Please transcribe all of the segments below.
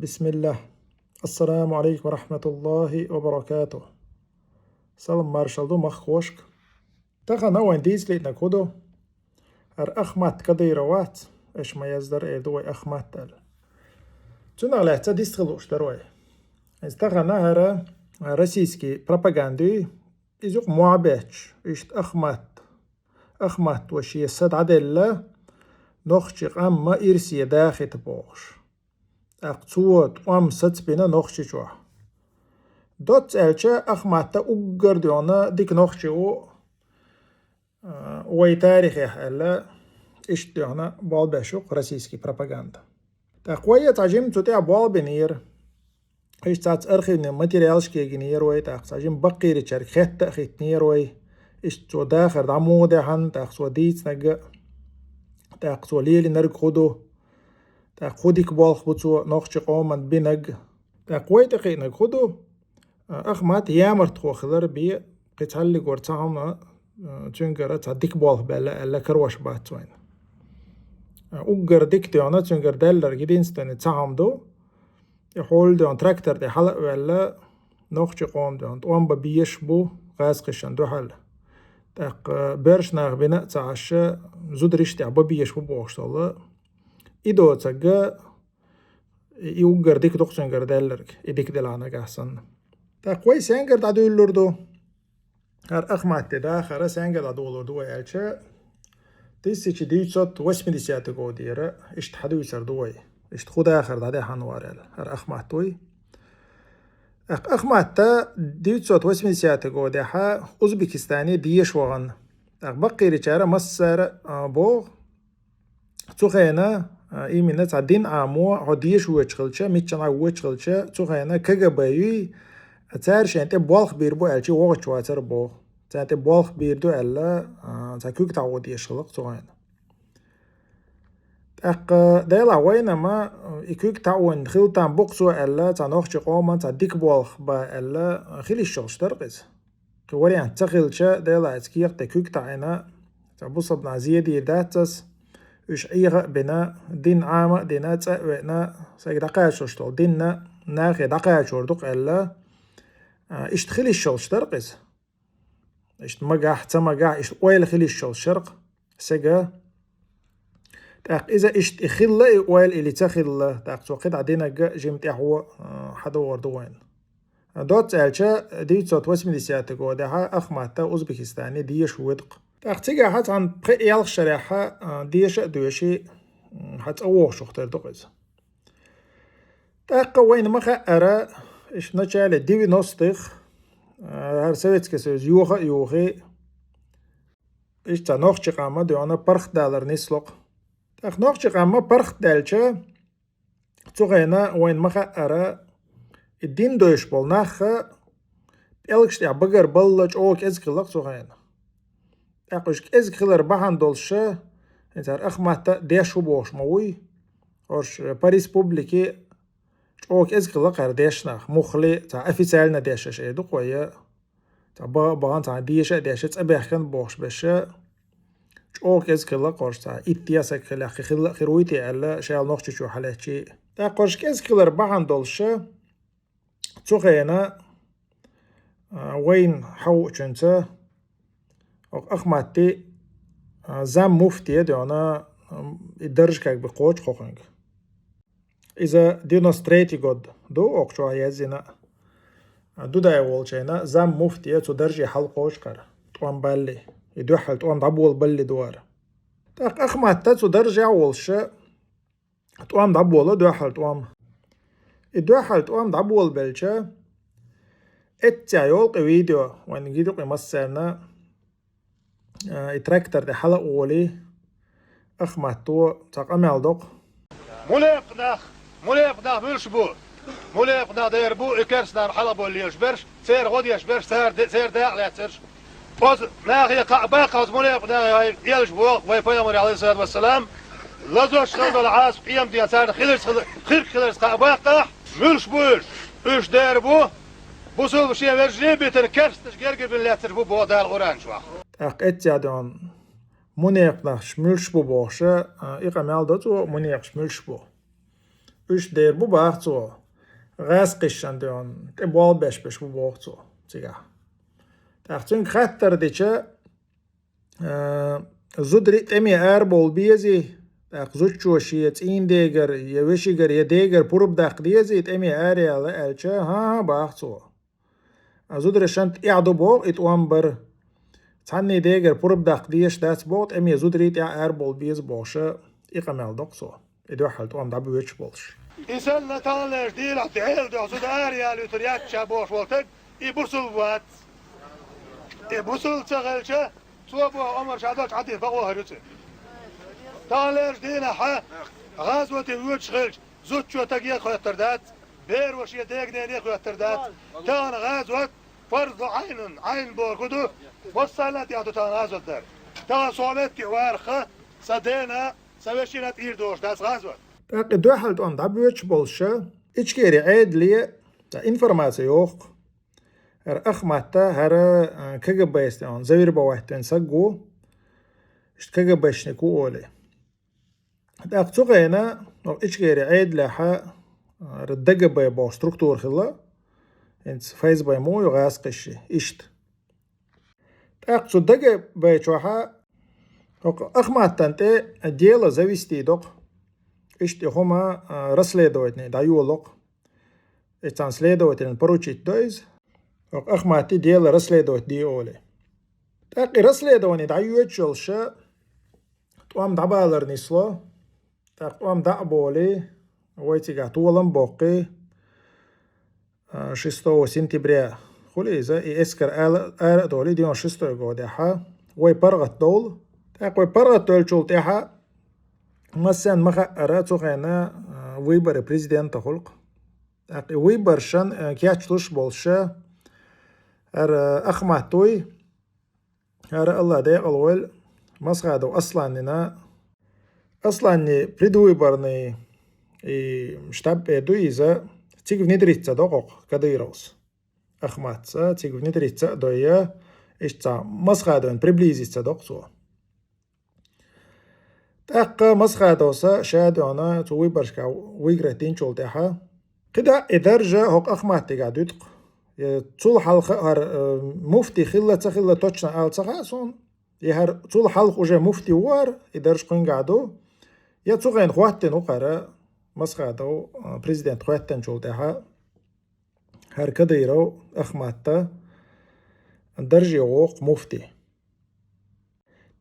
بسم الله. السلام عليكم ورحمة الله وبركاته. سلام مارشالدو مخوشك. تخا نوين ديزلي نكودو أخمات كديروات إيش ما يزدر إيدوي أخمات تل. تنا لحظة ديستخلوش دروي. تخا نهر روسيسكي пропаганды إزوق معبتش إشت أخمات وشي السد عدلة نخشق أما إرسي داخل تبوش. أقصوت ست بنا نخشي جوا. دوت ألشة أخمات أوجر ديونا ديك نخشي وي تاريخي حلا إيش ديونا بال بشوق روسيسكي пропаганда. تقوية تعجم تطيع بال بنير إيش تات أرخي ماتيريالش كي جنير وي تعجم بقي ريتشارك خت خيت نير وي إيش تو داخل دعمو دهن تأخذ ديت نجا تأخذ ليلي نرك خدو تأخذك بالخ بتسو نخش قومن بنج تقوي تقين خدو أخمات يامر تخوخلر بي قتالي قرتهم تنجر تصدق بالخ بلا كروش باتوين أوجر ديك تيانا تنجر دلر جدين ستن تسهم دو يحول دون تراكتر دي حلق ولا نخش قوم دون توان ببيش بو غاز قشن دو حل تق برش ناغ بنا تعش زود ريشتي ببيش بو بوشتالا إدو تجا يوجر ديك تقصنجر دلرك إديك دلانا جحسن تقوي سانجر دادو اللوردو هر أخمات تداخل سانجر دادو اللوردو يالشة تيسيش ديوتشات واسمديسيات قوديرة إشت حدو يسر دوي إشت خود آخر دادي حنوارل هر أخمات توي أخمات تا ديوتشات واسمديسيات قوديحة أوزبكستاني ديش وغن بقي ريشارة مصر بوغ تخينا إيمينا تعدين عامو عديش ويشغلشة ميتشنا ويشغلشة تخينا كجبايي تعرش أنت بالخ بيربو ألشي وقت شواتر بو أنت بالخ بيردو ألا تكوك تعود يشغلق تخينا دايلا وين ما يكوك تعون خلطان بقصو ألا تنوخش قوما تعديك بالخ با ألا خيل الشغل ترقز كوري أنت تخيلشة دايلا أتكيق تكوك تعينا تبصب نازيدي داتس إيش أيها بنا دين عامة دينات وإنا سيدقاء شوشتو ديننا ناخي دقاء شوردوق إلا إيش تخلي الشغل شترقز إيش تمقاح تمقاح إيش ويل خلي الشغل شرق سجا تاق إذا إيش تخلي ويل اللي تخلي تاق توقيت عدينا جيمت هو حدا وردوين دوت ألشا دي تصوت واسم دي سياتك ودها أخماتا أوزبكستاني دي شويدق تاقتيجا حت عن بقي يالخ شريحة ديش دوشي حت أوه شختر دقيز تاقا وين مخا أرى إيش نجال ديوي نوستيخ هر سويتسكي سوز يوخي إيش تا نوخشي قاما ديوانا برخ دالر نسلق تاق نوخشي قاما برخ دالشا تغينا وين مخا أرى الدين دوش بول ناخا بيالكشتي عبقر بلج أوك إزكي تغينا أقولك إذا خلر بحن دولشة إنتر أخمات ديشو بوش موي أرش باريس بوبليكي أوك إذا خلر قر ديشنا مخلي تا أفيسالنا ديشش إيدو قوية تا بغان تا ديشة ديشة تأبيح كان بوش بشة أوك إذا خلر قرش تا إتياسك خلق خرويتي ألا شايل نوخشي شو حالاتي أقولك إذا خلر بحن دولشة تخينا وين حو جنتا أخماتي زم مفتي ديونا الدرج كاك بقوش خوخنج إذا ديونا ستريتي قد دو أقشو هيازينا دو داي والشينا زم مفتي تو درجي حل قوش كار توان بالي يدو حل توان دابول بالي دوار تاق أخماتا تو درجي والش توان دابول دو حل توان يدو حل توان دابول بالشا اتيا فيديو وان جيدو قيمسرنا التراكتر دي حلق ولي أخماتو تاق أميال دوق موليق بلشبو موليق داير بو إكرس دار حلبو اللي يشبرش سير غد يشبرش سير داق لا يتسرش قوز ناخي باقوز موليق يلشبو ويفيامر عليه الصلاة والسلام لازوش لازو العاس قيام دي سار خلرس باقح ملشبوش إيش داير بو بوصل بشي ورجي بيتر كرستش جرجر بن لا تربو بو دار القرآن شو أقتيادون منيق نخش ملشبو بوشة إقامال دوتو منيق ملشبو üç der bu bağço. Gaz qışan diyon. Te bol beş bu bağço. Tiga. Taqçın xattar deçe zudri temi bol biezi. Taq zuççu şiyet indeger yeveşiger yedeger purub daq diezi temi yalı elçe ha bağço. Zudri şant i'du boq it bar Tanni deger purub daq diyeş das boq emi zudri bol biez boşa iqamel doqso. Edo halt da büyük bolş. İnsan natanlar değil at değil de su da ya lütriyat çaboş voltak bursul vat. Bursul çağalça صوب عمر شعدات عدي فقوه هرتي تالر دينا ح غازوتي ويتشغل زوت شو تجي خيطردات بير وشي ديك ديني خيطردات تان غازوت فرض عين بوكدو وصلت يا تان غازوت در تان صومت كي وارخه صدينا سويشينات ايردوش داس غازوت دو حالت da büyük bolşa içkeri edliye informasiya yok. Ахматта хара КГБ он завир бавахтен сагу ишт КГБшнику оли. Так цугайна ичгери عيد لها ردقبه بو структур хила انت فايز باي مو يغاس قشي اشت. Так цудقبه чоха ахматтан те дело завести док ишт хома расследование даюлок. Итан следователь поручить доиз أخماتي ديال رسليدوت دي أولي تاقي رسليدوني دعيوت شلشة توام دعبالر نسلو تاق توام دعبولي ويتي قاتولن بوقي 6 سنتبريا خولي إذا إسكر آل دولي ديون 6 قوديحا وي برغت دول تاق وي برغت دول شلتيحا مسان مخا تغينا ويبر بريزيدنت خلق تاقي ويبر شان كياتشلوش بولشة أخماتوي الله ده أول مسخادو أصلاً предуй барный и штаб дуиза тиг внедриться догок кадыроус Ахматца тиг внедриться доя ишца масхадон приблизиться доксо так масхадоса шадона туй баршка вигретин чолтеха кида эдержа хок Ахматти гадут طول حلقة مفتي خلة توشنا آل سون يهر طول حلقة وجه مفتي وار يدرش قين قعدو يا تغين خواتن وقرا مسخادو بريزيدنت خواتن شولتها هر كده يرو أخماتا درجي ووق مفتي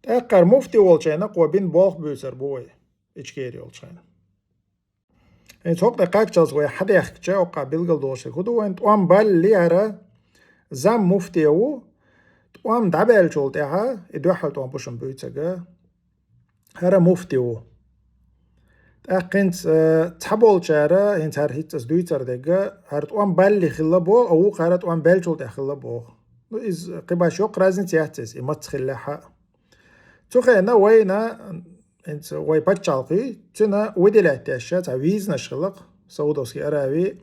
تأقر مفتي والشينا قوابين بالغ بيسر بوي إشكيري والشينا إن توق دقاق جاز وي حدا يحكي وقع بيلقل دوشي كدو وين توام بالي هرا زام مفتيو توام دعبال جولتها إدوحل توام بوشن بيتساقا هرا مفتيو تأقنت تحبول جارا هنت هر هيتس دويتر دقا هر توام بالي خلابو أو هرا توام بال جولتها خلابو إز قباش يوق رازن تيهتس إما تخليها توخينا وينا انت وي باتشالقي تنا ودلات تاشا تعويز نشغلق سودوسكي أراوي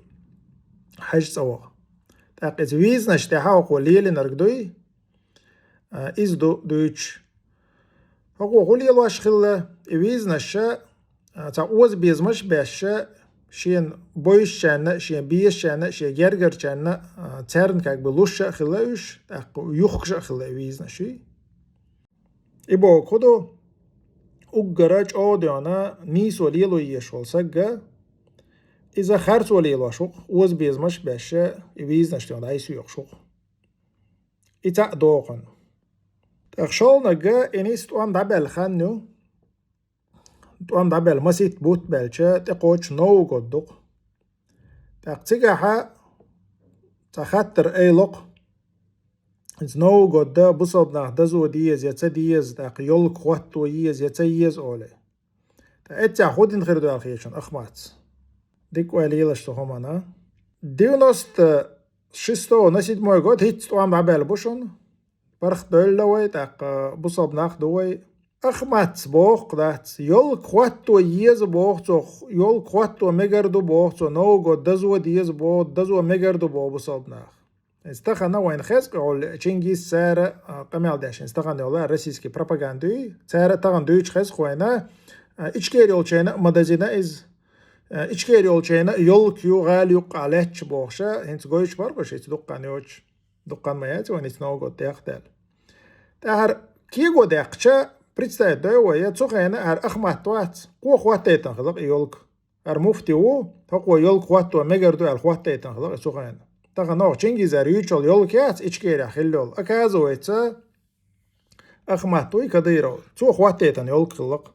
حاج سوا تاقيت ويز نشتاها وقوليل نرقدوي إز دويتش وقوليل واشخل ويز نشا تعوز بيزمش باشا شين بويش شانا شين بيش شانا شين جرجر شانا تارن كاك بلوشا خلاوش تاقو يخشا خلاويز نشي إبو كودو uggaraç odana niso lilo yeshvolsaga iza kharso lilo shuq o'z bezmash basha iviznashton aysu yo'q shuq ita doqan taxsholnaga enis tuam dabel khannu tuam dabel masit but belcha taqoch no godduq taqtigaha taxatter ayloq نو قد بصبنا دزو ديز يتا ديز داق يول قوات ويز يتا يز أولي تا خودين خير دو الخيشن أخمات ديك وعليلش تهمانا ديونست شستو نسيت موي قد هيت توام عبال بوشن برخ دولوي داق بصبنا دوي أخمات بوخ دات يول قوات ويز بوخ يول قوات ومجردو بوخ نو قد دزو ديز بوخ دزو مجردو بوخ بصبنا استخدنا وين خسق أو تشينجيز سعر قمال داش استخدنا والله روسيسكي пропагандой سعر تغن دويش خسق وينا إشكيري أو شينا مدزينا إز İçker yol çeyna yol kiyu gal yok aletç boğuşa hens goyuş var boş hiç dukkan yoç dukkan mayat on hiç no go del. Her ki go dekça представь да я цохена ар ахмат туат ко хватайтан хлык yol ар муфти у тако yol хватто мегерду ар хватайтан хлык цохена. Тага но чингизерючол yol кяц içker хиллол оказывается ахмат туй кадыро цо хватайтан yol хлык.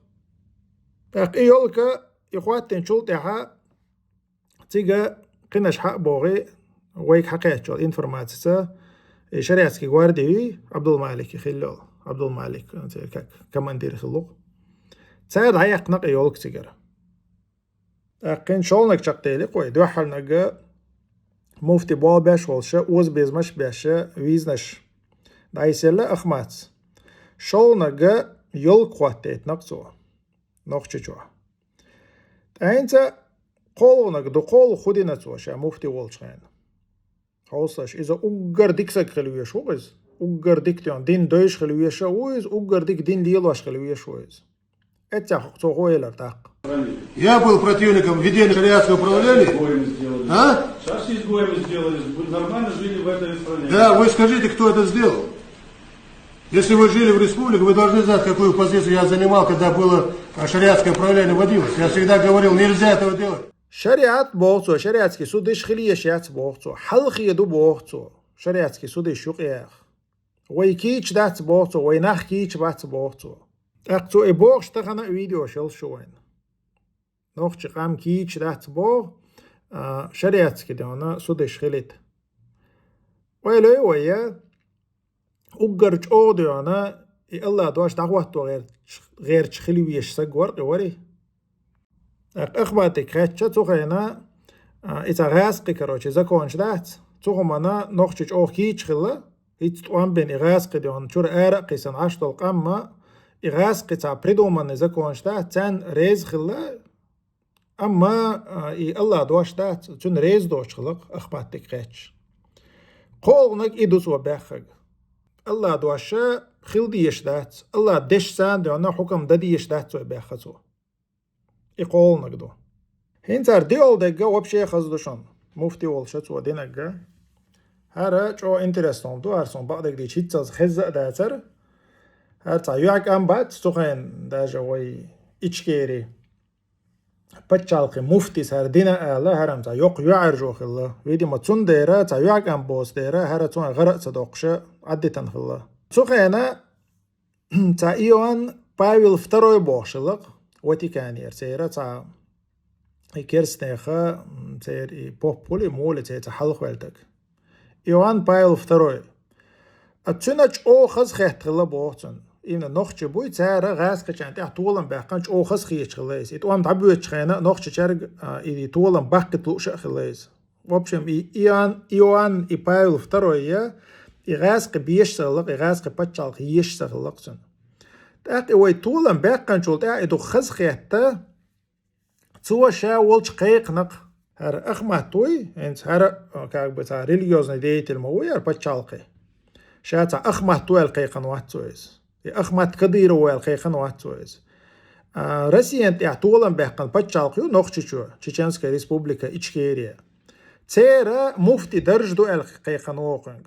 Так yol ка يخواتن شول تاعها تيجا قناش حق بوغي ويك حقيقة شول إنفورماتيسا شريعتكي غواردي عبد المالك يخلو عبد المالك كمان دير خلوق تساعد هاي يقنق يولك تيجر أقين شولنك شقتيلي قوي دوحل نقا مفتي بوال باش والشا وز بيزمش باشا ويزنش دايسيلا أخمات شولنقا يولك خواتيت نقصو نقشي جوا أنت قولناك دو قول خودي نتوشا مفتي والشين حوصاش إذا أقر ديكسك خلويش ويز أقر ديكتيون دين دويش خلويش ويز أقر ديك دين ليلواش خلويش ويز это кто гойлер так. Я был противником введения шариатского управления. А? Сейчас изгоем сделали, нормально жили в этой стране. Да, вы скажите, кто это сделал? Если вы жили в республике, вы должны знать, какую позицию я занимал, когда было шариатское управление вводилось. Я всегда говорил, нельзя этого делать. Шариат боғцу, шариатский суд иш хилия шариат боғцу, халқи еду боғцу, шариатский суд иш шуқиях. Вай кич дат боғцу, вай нах кич бат боғцу. Aqtu e boğ штағана видео шел шуайн. Нохчи қам кич дат боғ, шариатский дана суд иш хилит. Вайлой вая, уггарч оғдуяна, الله دواش دعوته غير تخلي ويش سجور قوري أخباتك خاتشة تخينا إذا غاسق كروش إذا كونش دات تخمنا نخشش أو كيش خلا يتوان بين غاسق ديون شور أرق يسن عشتل قمة غاسق تا بريدومن إذا كونش دات تان ريز خلا أما الله دواش دات تون ريز دوش خلق أخباتك خاتش قولنك إدوس وباخق الله دواشا خلدي يشدات الله دش سان ديونا حكم ددي يشدات سوى باخزو يقول نقدو هنتر ديول دقا وبشي خزدوشون مفتي والشت ودينقا هارا جو انترستون دو هرسون بعدك دي چيتساز خزق داتر هارتا يوعك انبات سوخين دا جوي إچكيري بچالقي مفتي سار دينا آلا هرم تا يوق يعرجو خلا ويدي ما تون ديرا تا يوعك انبوس ديرا هارا تون غرق صدوقشا عدتن خلا سوخينا تا إيوان باويل второй بوشلق واتيكانير تيرا تا كيرستنيخا تير إي بوبولي مولي تير تحلق والتك إيوان باويل второй أتشنج أو خز خيحت خلا بوغتن إينا نوخش بوي تيرا غاز كچان تيح طولن باقنج أو خز خيش خلايس إتوان دعبوية خينا نوخش چارج إيدي طولن باقي تلوش خلايس وابشم إيوان إي باويل второй إغاسق بيشتغلق إغاسق بچالق يشتغلقسن تاق إوي طولن باقن شول تاق إدو خز خيحتا تسوى شاولش قيقنق هر أخماتوي انت هر كاك بتا ريليوزن ديت الموي هر بچالقي شاتا أخماتوي القيقن واتويز أخمات كديرو القيقن واتويز رسيان تاق طولن باقن بچالقيو نوخشيشو چيچنسكا ريسبوبليكا إچكيريا تيرا مفتي درجدو القيقن وقنق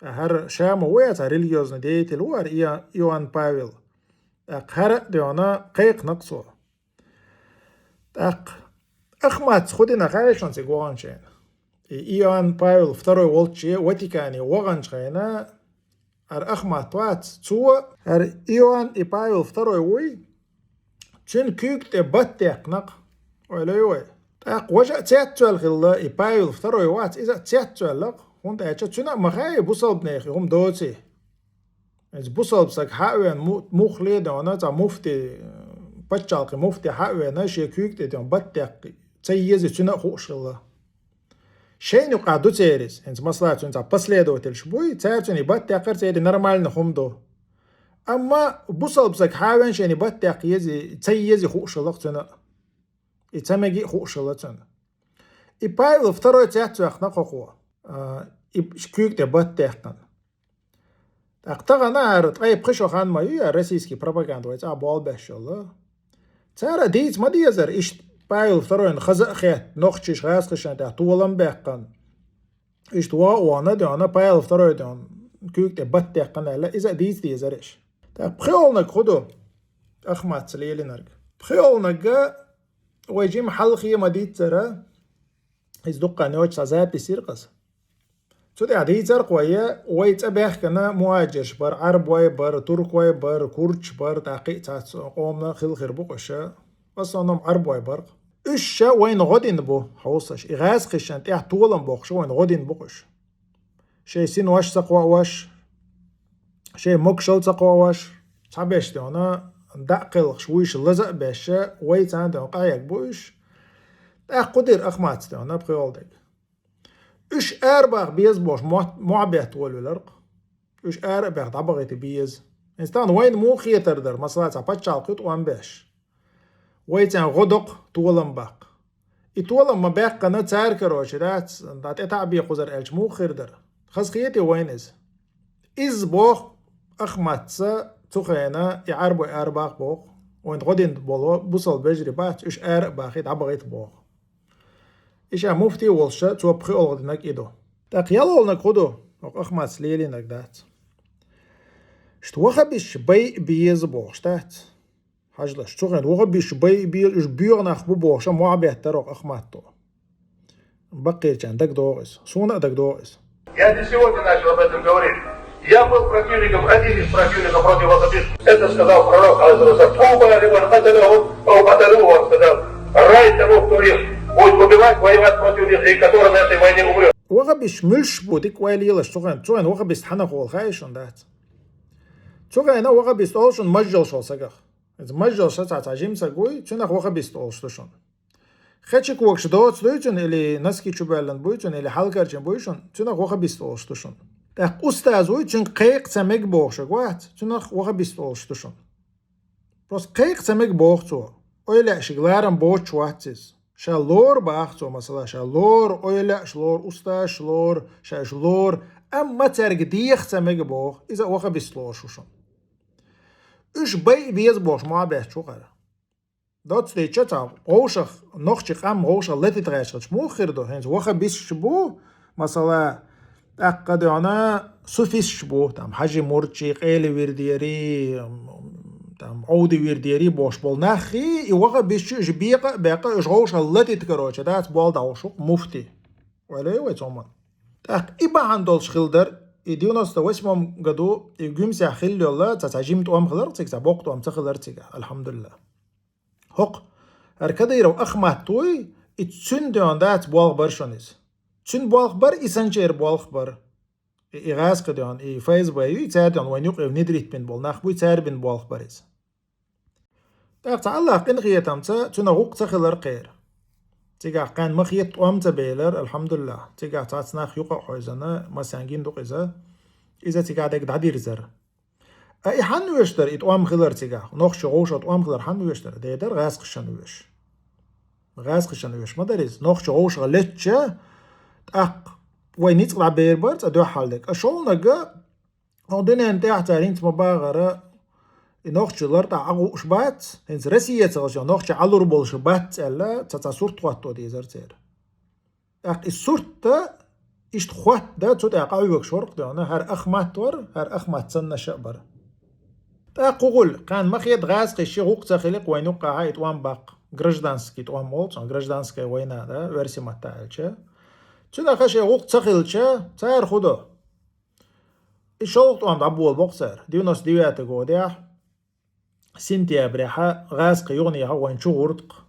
هر شام ويات ريليوزن ديت الوار إيوان باويل هر ديونا قيق نقصو أخمات خودنا خايشون سيقوانشين إيوان باويل второй волчي واتيكاني وغانشينا هر أخمات وات تسوى هر إيوان إي باويل второй وي تشن كيك تبتيق نق ويلوي وجا تياتو الخلا إي باويل второй وات إذا تياتو لق هون تاچا تشنا مخاي بوصل نيخي هم دوتي از بوصل بسك حاوين مخلي دانا تا مفتي بچالقي مفتي حاوين شي كيك ديون باتق تيز تشنا خوشلا شينو قادو تيريس انت مسلا تشنا последователь شبوي تاچني باتقر تيدي نورمالن همدو اما بوصل بسك حاوين شيني باتق يزي تيز خوشلا تشنا اتمجي خوشلا تشنا اي بايل второй تاچو اخنا قوقو كيك تبتيقن أقطعنا عرض أي بخشوا خان ما يو روسيسكي بروباغاندا ويتا بال بشلا ترى ديت ما ديزر إيش بايل فتروين خزق خيت نوخشيش غاز خشان تا طولم بيقن اشتوا وانا دانا بايل فتروي دان كوك تبت تقن لا إذا دي زرش تا بخيولنك خدو أخمات سليلي نرق بخيولنك ويجي محل خيمة دي ترى إذ دقة نوج سازات بيصير قص سودي عدي ترق ويت أبيح كنا مواجش بر عرب بر ترك بر كورش بر تحقيق تاعت قومنا خيل خير بقشة بس أنا عرب برق إيش وين غدين بو حوصش إغاز خشان تيح طولن بقش وين غدين بقش شيء سين واش سقوا واش شيء مكشل سقوا واش تعبش دي أنا دقل شويش لزق باشا ويت عندي قايق بوش قدر أخمات دي أنا بخيال ديك إيش أربع بيز بوش معبه طول الأرق إيش أربع طبقة بيز إنسان وين مو خيتر در مثلا تعبتش على قط وان باش ويت عن غدق طولن باق إطولن ما باق قناة تاركروش دات إتعبي قزر إلش مو خير در خز خيتي وين إز بوخ أخمات تخينا يعربو أربع بوخ وين غدين بولو بوصل بجري بات إيش أربع خيت عبغيت بوخ إيش مفتي والشة تو بخي أولغدنك إدو تقيال خدو أخمات سليلي نك دات شتوخا بيش بيز بوخ شتات حاجلش شتوخا وخا بيش إيش بيغنخ بوخشا معبه تروق أخماتو بقير كان دك دوغس سونا دك دوغس Я не сегодня начал об этом говорить. Я был противником, один из противников против ваххабистов. Это сказал пророк Аллаха. Туба лиман каталаху, ау каталуху, он сказал. Рай тому, кто их будет убивать, воевать против них, и который на этой войне умрет. وخا بيش ملش بوديك ويليلش شتوخا وخا بيش حنا خول خايشون دات شتوخا أنا وخا بيش تولشون مجل شول سقخ إذا مجل شتا تعجيم سقوي تنخ وخا بيش تولشتشون خدشك وقش دوت دويتون اللي نسكي تشوبالن بويتون اللي حلقرچن بويشون تنخ وخا بيش تولشتشون تاق أستاذوي تن قيق سمك بوخشك وات تنخ وخا بيش تولشتشون بس قيق سمك بوخشو أيلا شغلارن بوش واتس شالور باخشو مثلا شالور أيلا شلور أستاذ شلور شلور أما ترق ديخ سمك بوخ إذا وخا بيش تولشتشون إيش بيز بوش ما بيحشو قرا دات ستيتشا غوشخ نوخشي قام غوشخ لتي تغاشش مو خيردو هنز وخا بيش شبو مثلا أقد أنا سوفيس شبو تام حاجي مرشي قيل ويرديري تام عودي ويرديري بوش بول نخي وخا بيش جبيقة باقة غوشخ لتي تكروش دات بول داوشو مفتي ولا ويتومان تاق إبا عندولش خلدر إديوناس توسمم قدو يجمع خيل الله تتعجم توام خلر تيجا بوق توام تخلر تيجا الحمد لله هق هركده يرو أخمات توي إتسون ديون دات بوالغ برشونيز تسون بوالغ بر إسانجير بوالغ بر إغاز كديون إفايز بايو يتعديون وينيوق ندريت بين بول نخبو يتعر بين بوالغ بريز تاق تعلق إن غيتامتا تنا غوق تخلر قير تيجا قان مخيط توامتا بيلر الحمد لله تيجا تعتناخ يوقع حوزنا ما سانجين دوق إذا تيجا ديك دعدير زر أي حنو يشتر إتوام خلر تيجا نوخش غوش إتوام خلر حنو يشتر ديدر غاز قشنوش غاز قشنوش ما داريز نوخش غوش غلتشة أق وين يطلع بيربرت أدو حالك أشول نجا عندنا أنت احتارين مباغرة نوخش لرت عقو شبات هنز رسية تغشى نوخش علور بول شبات ألا تتصور تواتو دي زرتير أق الصورت إيش تخوات ده تود أقاويك شورق ده أنا هر أخمات ور هر أخمات سنة شقبر تقول كان مخيط غاز قشي غوق تخلق وينوقع هاي توام باق гражданский توام молча гражданская война да версия матальча تنا خشي غوق تخلچا تاير خدو إشول توام دبول بوكسر 99 جوديا سنتيابريحا غاز قيوني هو وين شغورتق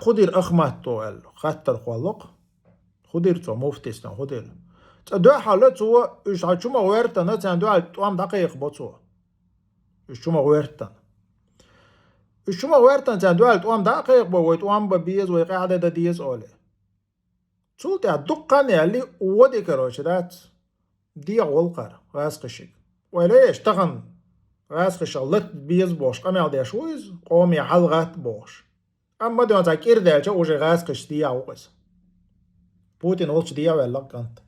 قدر أخمات توال خاطر خلق خدير تو مفتيستن خدير تدو حالات هو إيش هتشوما ويرتنا تندو توام دقيق بوتسو إيشوما ويرتن تندو توام دقيق بو توام ببيز ويقعد دا ديز أولي تولت الدقاني اللي ودي كروشدات دي غولقر غاز قشيك وليش تغن غاز قشلت بيز بوش قمي دي شويز قومي حلغات بوش أما دون تاكير دالجا وجي غاز قش دي عوقس بوتين ولش دي ولا كانت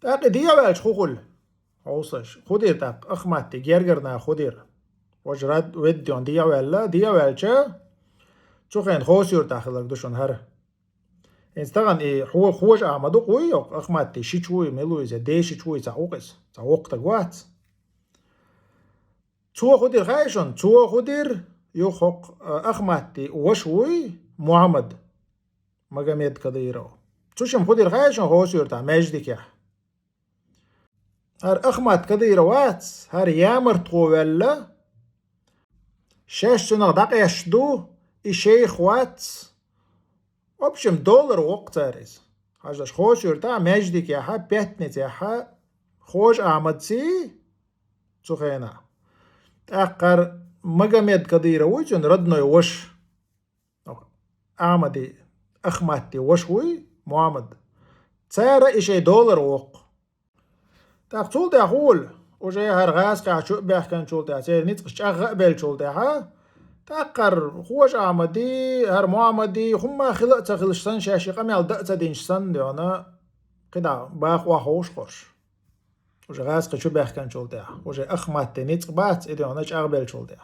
تاقي دي والش خوخل عوصش خدير تاق أخمات جيرجرنا خدير وجراد وديون دي ولا دي والجا تخين خوسيور داخلك دوشون هر إنستغن هو خوش أحمدو قوي يوق أخماتي شيشوي ملوي زي ديشي شوي تعوقس تعوق تقوات تو خدير خايشون تو خدير يوخق أخماتي وشوي محمد مقاميد كديرو توشم خدير خايشون خوسيور تا مجدك يا هر أخمات كديروات هر يامر تقويلا شاش سنة دقيش دو إشيخ وات وبشم دولار وقت تاريز حاجداش خوش يرتا مجدك يا حا بيتنت يا حا خوش أحمد سي تخينا أقر مقاميد كديرة ويجن ردنا يوش أحمدي أخماتي وشوي محمد تسارة إشي دولار وق تاقتول دا خول وجاي هرغاس قاع شو بيحكن شول دا سير نتقش أغقبل شول دا ها تاقر خوش أحمدي هر محمدي خما خلق تخلشتن شاشي قميال دقتا دينشتن ديونا قدا باق واخوش خوش وجاي غاس قاع شو بيحكن شول دا وجاي أخمات نتق بات إديونا أغقبل شول دا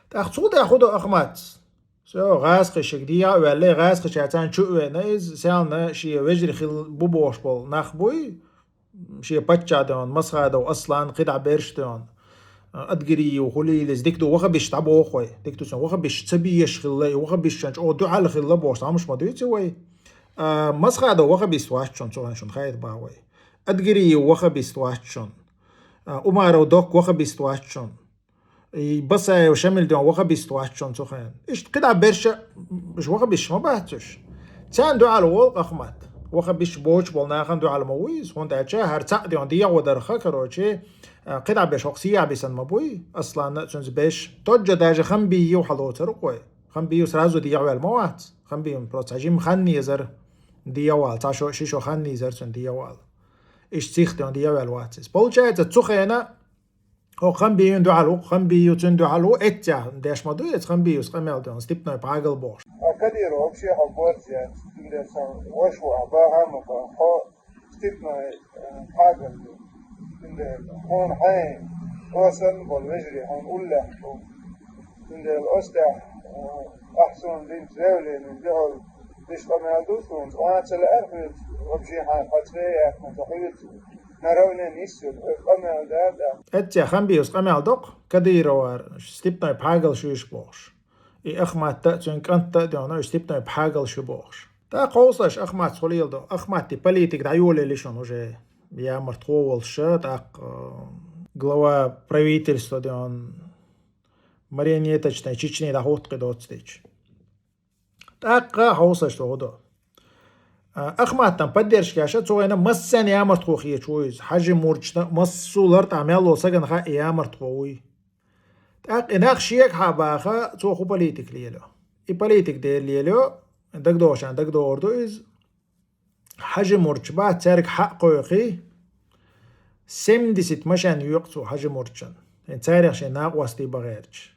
تاقتول دا خودو أخمات سو غاس قاع ديا ولا غاس قاع شاتان شو نايز سالنا شي وجري خل بوبوش بول نخبوي شي باتشا دون مسخادة وأصلا قطع بيرش دون أدقري وخليلز ديكتو وخبش تعبو خوي ديكتو سن وخبش تبيش خلي وخبش شنج أو دو على خلا بوش عمش ما دويتي وي مسخادة وخبش تواششون سوهن شون خايد باوي أدقري وخبش تواششون أمارة ودوك وخبش تواششون بس وشمل دون وخبش تواششون سوهن إيش قطع بيرش مش وخبش ما بحثش تان دو على وول أخمات وخبش بوش بولنا خندو على مويز هون تاچه هر تعدي عن ديا ودرخه كروچه قطع بش شخصيه بيسن مبوي اصلا تشنز بش توجه داج خنبي وحلوتر قوي خنبي سرازو ديا والموات خنبي بروتاجيم خني يزر ديا وال تاشو شيشو خني يزر تن ديا وال ايش تيخت عن ديا والواتس بولچه تخينا هو خنبي يندو علو خنبي يتندو علو اتجا داش مدو يت خنبي يسقمل دون ستيبنا باغل بوش كدير وبشي حبورجا إنسان وشوا باها مكان ستيبنا حاجة إن هون حين وصل بالمجري هون ولا إن الأسلح أحسن دين زاولي من جهل ليش قام يدوسون وأنا تلأرفد وبشي حان فترة متحيط نراونا نيسو قام يدوس اتجا خنبي يسقمل دوق كدير وار ستيبنا باغل شويش بوش أخمات تأتون كنت تأتون استيبنا بحاجة شبوخش تا قوسش أخمات خليل دو أخمات تي بوليتيك دعيولي ليشون وجه يا مرتقول شات глава правительства дон марионеточной Чечни да хот قدوت ستيج تا قوسش تو دو أخمات تم بدرش كاشة توينا مسن يا مرتقوخية شويز حاجة مرجنا مسولر تعملوا سجن خا يا مرتقوي إناخ شيك حباخا تو خو بوليتيك ليلو بوليتيك دير ليلو دك دوشان دك دور دويز حاجة مرجبات تارك حق قويقي سمدست مشان يقصو حاجة مرجان إن تاريخ شي ناقوستي بغيرج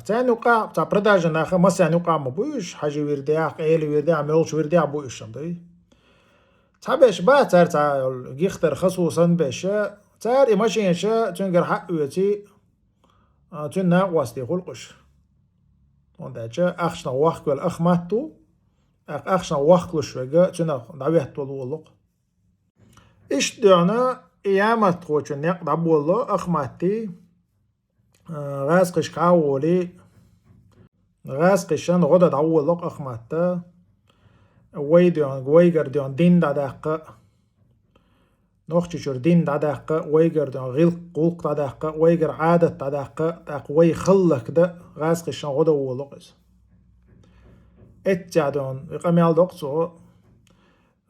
تاع نوقع تاع براداج ناخا مسا نوقع مبويش حاجة ويرداع قيل ويرداع ملوش ويرداع بويش شمدي تابش با تاع جيختر خصوصا باش تار ماشين شا تنقر حق ويتي تنا واستي خلقش ونداچا اخشنا وقت ولا اخماتو اخشنا وقت لشوجا تنا دعوت والولق ايش دعنا ايامت خوچ نق دبولو اخماتي غاسقش قاولي غاسقشن غدا دولق اخماتا ويدون ويغردون دين ددق نوخشور دين ددق ويغردون غيل قلق ددق ويغر عادة ددق تقوي خلق ده غاسقشن غدا ولقز اتجادون يقميال دقصو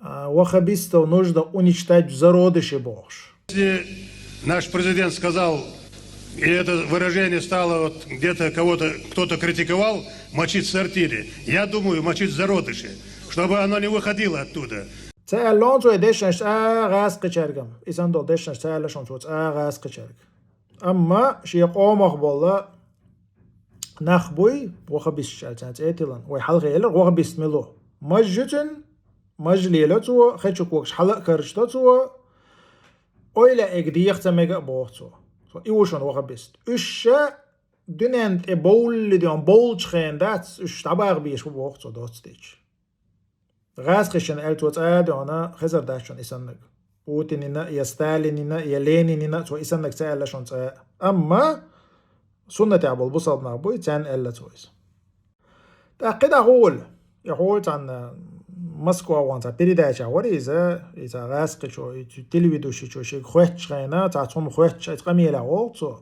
وخبисто нужно уничтожать в зародыше бож. Если наш президент сказал, и это выражение стало вот где-то кто-то критиковал, мочить в сортире, я думаю, мочить в зародыше, чтобы оно не выходило оттуда. سألون تو دشنش غاس قچرگم ایسان دو دشنش سألشون تو غاس قچرگ اما شي قوم اخبولا نخبوي وخبيس شالتات اتلان وي حلقه يلا وخبيس ملو مجتن مجليلو تو خچوك وكش حلق كرشتو تو اويلا اگدي يختميغ بوتو ايوشون وخبيس اش دنيانت بول ديون بول شخين داتس اش تباغ بيش بوقت so dort stitch غاز خشن التوت انا خزر داشون اسنك بوتينينا يا ستالينينا يا لينينينا تو اسنك تالا شون اما سنة عبول بصل نابوي تان الا تويس تاقيد اقول يقول عن مسكوا وانتا بيريداچا وريزا اذا غاز قشو تلفيدو شي شي خوتش خينا تاعتهم خوتش اتقميلا وولتو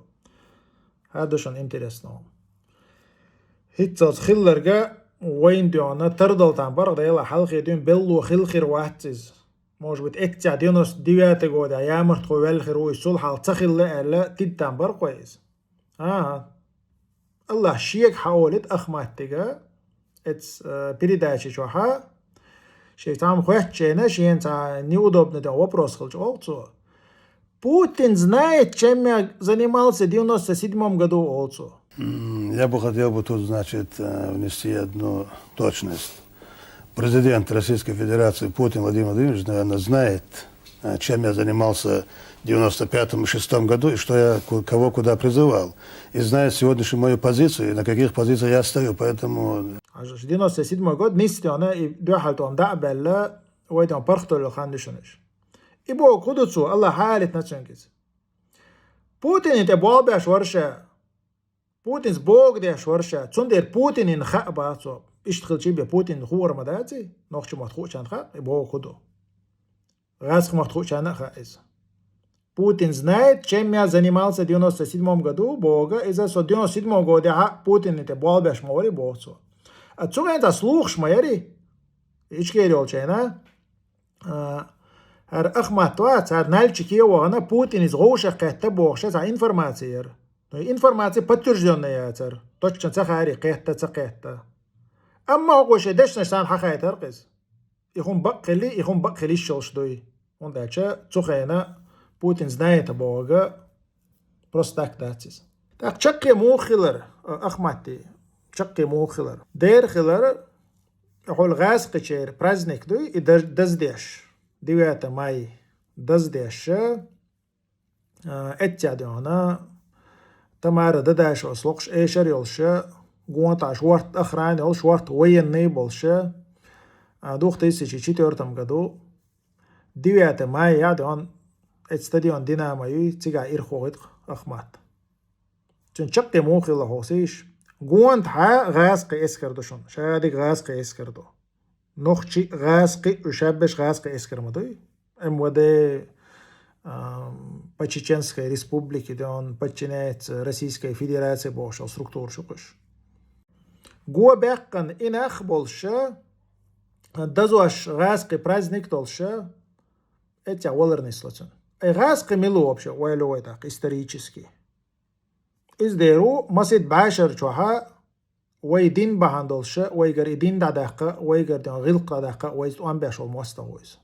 هذا شون انتريسنو هيتز خلرجا وين ديونا تردل تان برق ديلا حلقي دين بلو خلخير واتز موش بت اكتع ديونس ديواتي قودا يامر تقوال خيروي سول حال تخل لا تيتان برق كويس الله شيك حاولت اخماتيغا اتس بيريداشي شوحا شي تام خواتشينا شين تا неудобно да вопрос хоть олцо Путин знает, чем я занимался в 1997 году олцо. Я бы хотел бы тут, значит, внести одну точность. Президент Российской Федерации Путин Владимир Владимирович, наверное, знает, чем я занимался в 95-м и 6-м году, и что я кого куда призывал. И знает сегодняшнюю мою позицию, и на каких позициях я стою, поэтому... В 97 год нести она и дуахалт он дабелла, ويدون برختو لو خاندشونش. إبو كودوتسو الله حالت نتشنكز. بوتين انت بوابش ورشة. بوتينز بوغ ديش ورشة. تندر بوتين ان خأباتو. اشتغل شي بوتين خور مداتي. نوخش مدخوش عن خأ. إبو كودو. غاسخ مدخوش عن خأز. Путин знает, чем я занимался в 97 году, Бога, из-за 97 года Путин это болбеш мори богцо. Отсюда это слух шмаери. Ичкери олчайна. هر أخماتوات هر نالچکی وانا پوتین از غوش قهته بوخشه تا انفرماتیر. انفرماتی پترجون نیاتر. توچن تخاری قهته تقهته. اما غوشه دش نشان حقیقت هرقز. يخون بقلی شلش دوی. اون داچه تخینا پوتین زنایت بوغه پروستاک داتیز. так چقی موخیلر أخماتي چقی موخیلر. دیر خیلر يقول غاز قشير برازنيك دوي دزديش. 9 ماي دزديش اتجادونا تمار دداش وسلقش ايشر يلش قوانتا شوارت اخران يل شوارت وين نيبلش دوخت يسيشي چيتورتم قدو 9 ماي يادون اتستاديون دينامايو تيغا ايرخوغيت اخمات چون چقي موخي الله حوسيش قوانت ها غاسقي اسكردوشون شادي غاسقي اسكردو نوخشي غاسقي وشابش غاسقي اسكرمدوي МВД по Чеченской республике, где он подчиняется Российской Федерации, бошел структуру шукаш. Гуабеккан инах больше, дазуаш غاسقي праздник толще, эти волерный слотен. И غاسقي милу вообще, уайлюй так, исторически. إزديرو مسجد باشر شوها ويدين بهاندلش ويجر يدين دقة ويجر دين غلق دقة ويزوان باشول مستويز.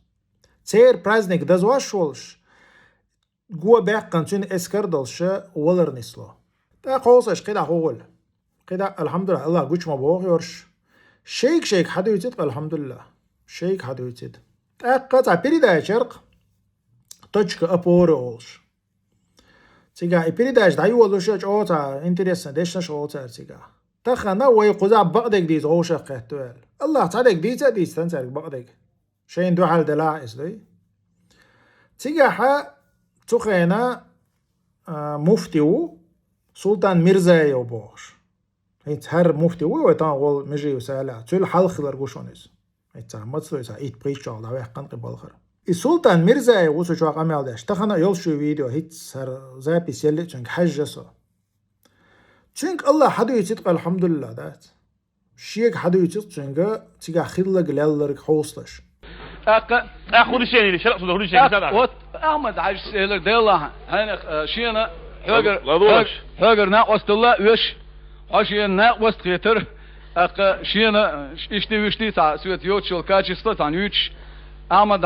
تير برازنيك دزواشولش جوا بيقن تون اسكردلش ولر نسلو. تا قوسش كده هول. كده الحمد لله الله جوش ما بوغيرش. شيك حدو يتد الحمد لله. شيك حدو يتد. تا قطع بريدا شرق توچك أبورولش. تيجا إبريداش دايو ولوشة أوتا إنتريسن ديشنش أوتا تيجا تخنا ويقوزا بقدك ديز غوشة قهتوال الله تعالك ديزا ديز تنسالك بقدك شين دو حال دلاع إسلي تيجا حا تخينا مفتيو سلطان مرزايو بوش هيت هر مفتيو ويتان غول مجيو سالا تول حلخ لرقوشونيز هيت متصلو يسا إيت بريتشال داويح قنقي بالخر السلطان مرزا وصل شو عمل داش تخنا يلشوا فيديو هيت صار زابي يلي تشنك حجسو تشنك الله حدو يتق الحمد لله دات شيك حدو يتق تشنك تيجا خلق لالرك حوصلش اخذ الشيء اللي شرط خذ الشيء وات احمد عايش سيلر ديلا انا شينا هاجر ناقص الله وش عشان ناقص خيتر اق شينا اشتي تاع سويت يوتشل كاتشستو تاع يوتش Ahmad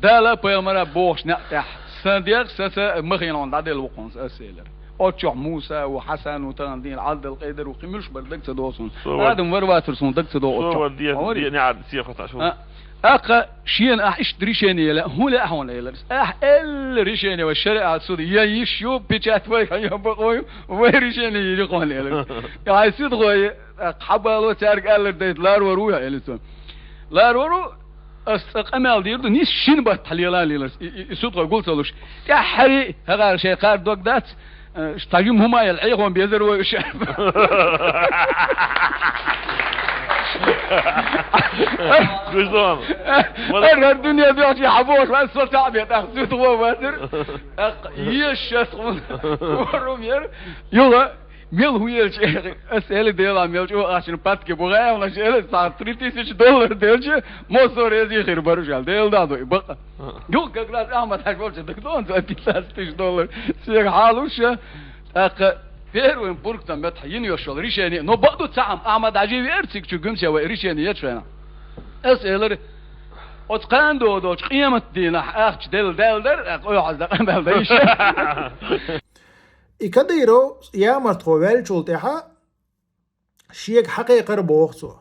dela pelo boos نقطع سندير سنة مخيلون دادي الوقنص أسئلة أتشع موسى وحسن وتندين العدل القدر وقيمش بردك تدوسون هذا مرواترسون دك تدو أتشع دي نعد سياقة عشان أق شين إيش ريشاني لا هو لا هون لا ال ريشاني والشريعة السعودية يشوف بيجات وين يبقوا وين ريشاني يقول لا يعني سيد غوي حبالو تارك ال ديت لا ورو يا إلسون لا ورو أمال ديردو نيس شين بتحليلا ليلس يسوق قلت لهش يا حري هذا شيء قار دوك دات تاجم هما يلعيهم بيزروا وش قصدهم أنا الدنيا بيعطي حبوش ما استطاع بيتأخذ هو باتر يشس ورومير يلا ميل هو يلش أسأل ديلا ميل جو عشان باتك بغاية ولا شيء صار $3000 ديلش مو صار يزي خير برجال ديل دادو بقى جو كلاس أحمد حكوش دكتور $3000 سير حالوش فيرو إن بوركتن بتحين يشول ريشاني نو بعدو تعم أحمد عجيب أرتك شو جمسة وريشاني يتشفنا أسأل أتقان دو قيمة دينا أخش دل در أقول عزق أمل ديش إكديرو يا مرتقوال شلتها شيك حقيقة بوخسو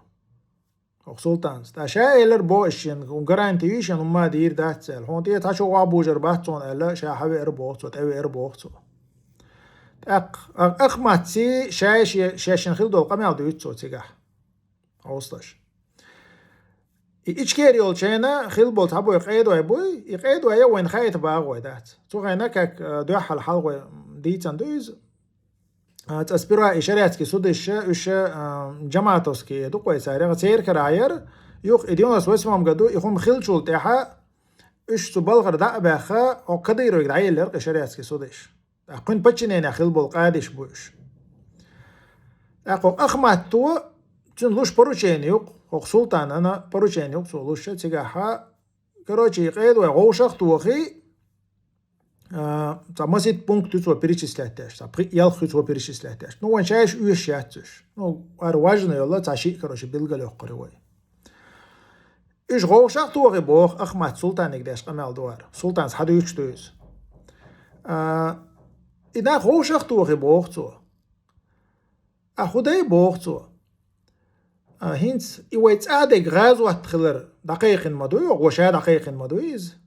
سلطانس تاشا إلر بو إشين وغرانتيشن وما دير داتسل هون تي تاشو وابوجر باتسون إلا شا حبي إربوخسو تأوي إربوخسو أخ ماتسي شاشن خلدو القمال دويتسو تيجح أوستاش إيش يول شينا خل بول تابو يقيدو يا وين خايت باغوي دات تو غينا كاك دوح الحلقة ديتان دويز تسبيرا إشاراتكي سودش إيش جماعتوسكي دو كويس عارف سير كراير يوق إديوناس واسمهم قدو يخون خل شول تاعها إيش تبالغر دا باخا أو كديرو يدعي لرق إشاراتكي سودش أكون بتشنين خل بول قادش بوش أكو أخمات تو تنلوش بروشيني يوق سلطان أنا بروشين يقصو لوشة تجاها كروشي قيد وغوشخ توخي مسيت بونك تسوى بريشيس لاتاش يالخي تسوى بريشيس لاتاش نو وان شايش ويش ياتش نو أرواجنا يلا تعشي كروشي بيلغا لوق قروي إيش غوشخ توخي بوخ أخمات سلطان يقداش قمال دوار سلطان حدو يوش دوز إذا غوشخ توخي بوخ تو أخدي بوخ تو هينس إيويت عادك غازوات خلر دقيق مدوي وغوشا دقيق مدويز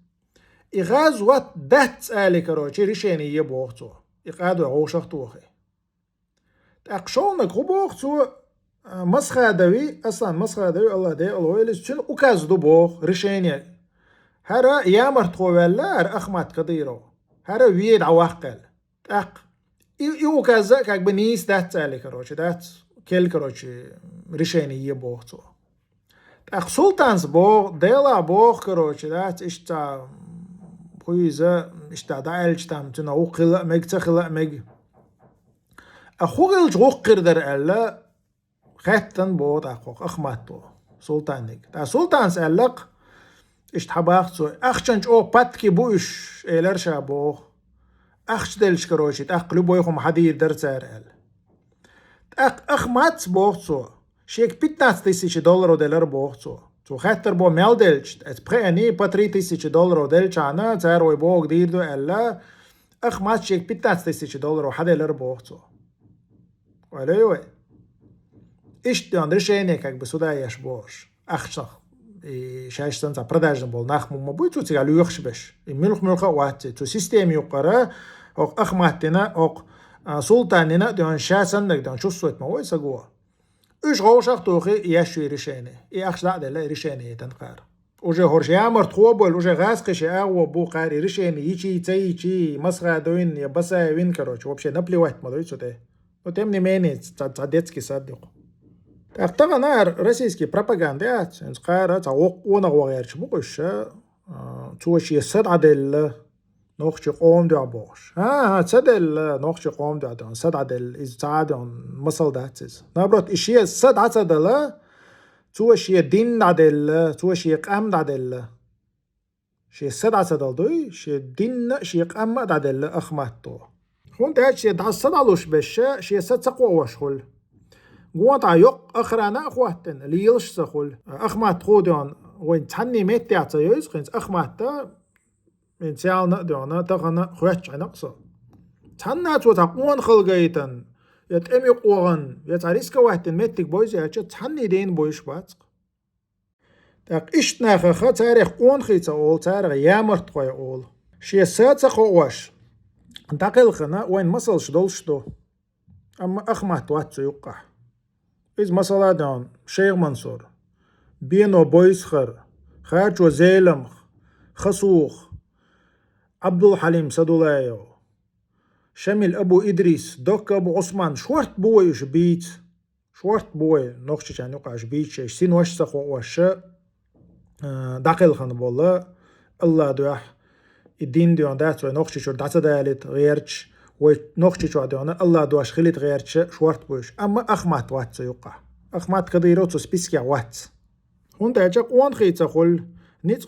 إغازوات دات آلي كروشي ريشيني يبوغتو إقادو غوشختوخي تأقشونك غبوغتو مسخة دوي أصلا مسخة دوي الله دي الله يلس شن أكازدو بوغ ريشيني هرا يامر تخوالار أخمات كديرو هرا ويد عواقل تأق إيو كازا كاك بنيس دات آلي كروشي دات كل كروشي ريشيني يبوغتو تأق سلطانس بوغ ديلا بوغ كروشي دات إشتا بويزا إشتا دايلش تام تنو قلق ميج تخلق ميج أخوغلج غوقر در ألا خاتن بوغ تأقوق أخماتو سلطانيك تا سلطانس ألق إشتا باغتو أخشنج أو باتكي بوش إيلرشا بوغ أخش دلش كروشي تأقلو بويخم حدير در سار أل أخمات بوغتو شيك $15,000 دولار بوغتو تو خاطر بو ميلدلش اتبقاني $3,000 دلش أنا تاروي بوغ ديردو ألا أخمات شيك $15,000 وحدا لر بوغتو وليوه إيش ديان رشينيكك بسودا يشبوش أخشخ شاش سنتا продажен бол нахму мабуйцу тигалу يخشبش ملخ واتي تو سيستم يقرا أو أخماتنا أو سلطاننا ديان شاسندك ديان شو صوت ما هو يسقوا إيش غوشخ توخي يشوي رشيني أخش لا ده لا رشيني تنقار وجه هرش يامر تخوبل وجه غاسقش أو بو قاري رشيني يجي تيجي مسخة دوين يبصا وين كروش وبشي نبلي واحد ما دويتو ده وتمني ماني تعديتسكي صدق طبعا نار روسيسكي بروباغاندا انقارة تعوق ونغوغيرش بوش توش يسد عدل نوخش قوم دو عبوش تسدل نوخش قوم دو عدل سد عدل إز تعادل مصل داتز نابرات إشي سد عدل توش يدين عدل توش يقام عدل شي سد عدل دوي شي دين شي يقام عدل أخماتو هون تهات شي دعصد علوش بش شي سد سقوة وشخل قوات عيق أخرانا أخواتن اللي يلش سخل أخمات خوديون وين تحني ميت تعطيوز خينز أخماتا من سالنا ديونا تغنا خواتش عنقصة تحنات وتقوان خلقايتن يتأمي قوغن يتعريسك واحدن ميتك بويزي هاتش تحني دين بويش باتق تاق إشت ناخخ تاريخ قون خيتا أول تاريخ يامرت قوي أول شي ساتسا قواش تاقل خنا وين مصلش دولشتو أما أخمات واتسو يقع إز مصلا دون شيخ منصور بينو بويسخر خارجو زيلمخ خصوخ عبد الحليم سدولايو شميل أبو إدريس دوك أبو عثمان شورت بوي شبيت شورت بوي نوخش كان يقع شبيت شيش سين وش سخو وش داقل خن بولا الله دوح الدين ديون دات نوخش شو دات دالت غيرش ونوخش شو ديون الله دوش خليت غيرش شورت بوش أما أخمات وات يقع أخمات كديرو تو سبيسكيا وات هون تاجا قوان خيتا خل نيت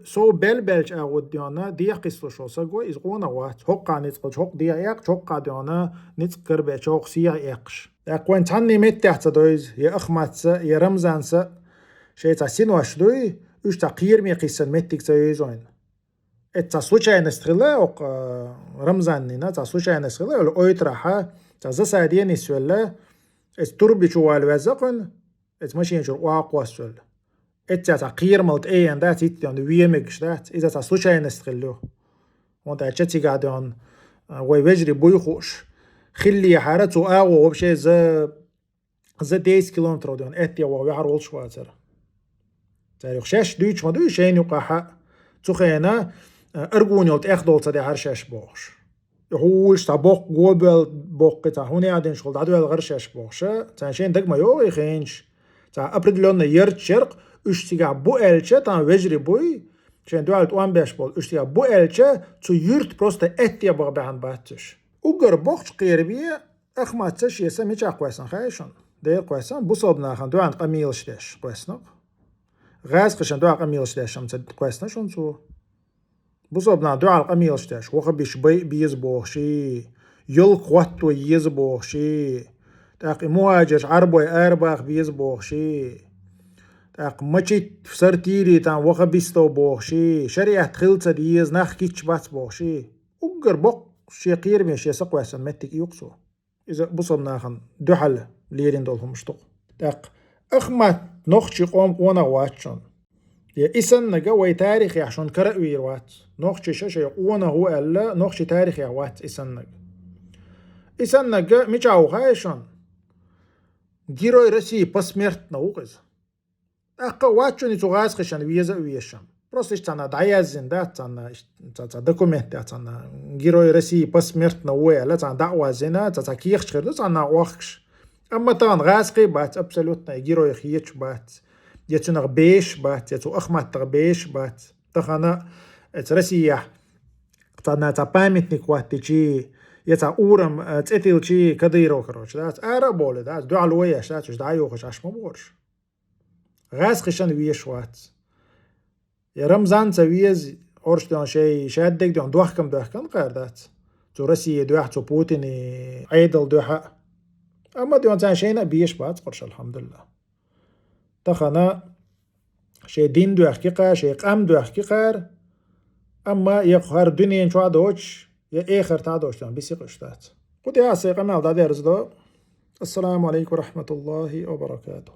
سو بلش أود ديونا ديا قصة شو سجوا إز قونا وات حق نيت قش حق ديا يق حق ديونا نيت كرب شوق سيا يقش أقوين تاني مت تحت دويز يا أخمات يا رمزان س شيء تحسين واش دوي وش تقير مي قصة متك زين التصوير نستغله أو رمزان نينا تصوير نستغله ولا أويت راحة تزا سعدية نسوله التربي شو الوزقن ماشي شو واقوى سول تقير ملت أي أن دات يتيان ويمكش دات إذا تصوير نستغله وانت أشتي قاعدون ويجري بويخوش خلي حارته أو وبشيء ز 10 كيلومتر دون أتيا ويحر ولش واتر تاريخ شاش دويش ما دويش شين يقاحة تخينا أرجوني قلت أخذول صدي هرشاش بوش يقولش تبوق قبل بوق تا هوني عادين شغل عدو الغرشاش بوش تا شين دق ما يو يخينش تا أبرد لون يرد شرق اشتيقع بو ألشة تا وجري بوي شين دوالت وان باش بول اشتيقع بو ألشة تو يرد بروستا أتيا بغ بحن باتش وقر بوخش قيربية أخمات تش يسمي جا قويسان خايشون دير قويسان بصوبنا خان دوان قميلش داش قويسنق غاز قشن دوان قميلش داش شمت قويسنا شون سو بصوبنا دوان قميلش داش وخبيش بيز بوخشي يل قواتو يز بوخشي تاق مواجش عربوي أرباخ بيز بوخشي تاق مچي سرتيري تان وخبيستو بوخشي شريعة خلطة ديز ناخ كيتش بات بوخشي وقر بوخ شي قير مي شي سقواسن متك يقصو إذا بصبنا خن دوحل ليرين دولهم مشتق تاق أخمات نوخشي قوم قونا واتشون يا إسن نجا وي تاريخي عشان كرأوي وات نوخشي شاشة قونا هو ألا نوخشي تاريخي وات إسن نجا ميجاو خايشون جيروي رسي بسميرت نوغز أقا واتشون يتغاز خشان ويزا ويشام Просто тана дайязин да тана документ да тана герой России посмертно уэла тана дауазина тата киехчхер тана уахш amma тан غاسقي بات абсолютно герой хиеч бат يتنغ بيش بات يتو أخمات تغبيش بات تخانا Россия тана та памятник واتجي يتا أورم تأتيلشي كديرو كروش دا أرا بولي دا دو علويش دا تش دايوخش عش مبورش غاسقشان ويش وات يا رمزان سويز أورش دون شيء شادك دون دوحكم قاردات تو روسيا دوح تو بوتين عيدل دوحة أما دون تان شيء بيش بات قرش الحمد لله تخنا شيء دين دوح كيقار شيء قام دوح كيقار أما يقهر دنيا شو عدوش يا آخر تعدوش دون بيسي قشتات قد يا سيقنا على دادي السلام عليكم ورحمة الله وبركاته.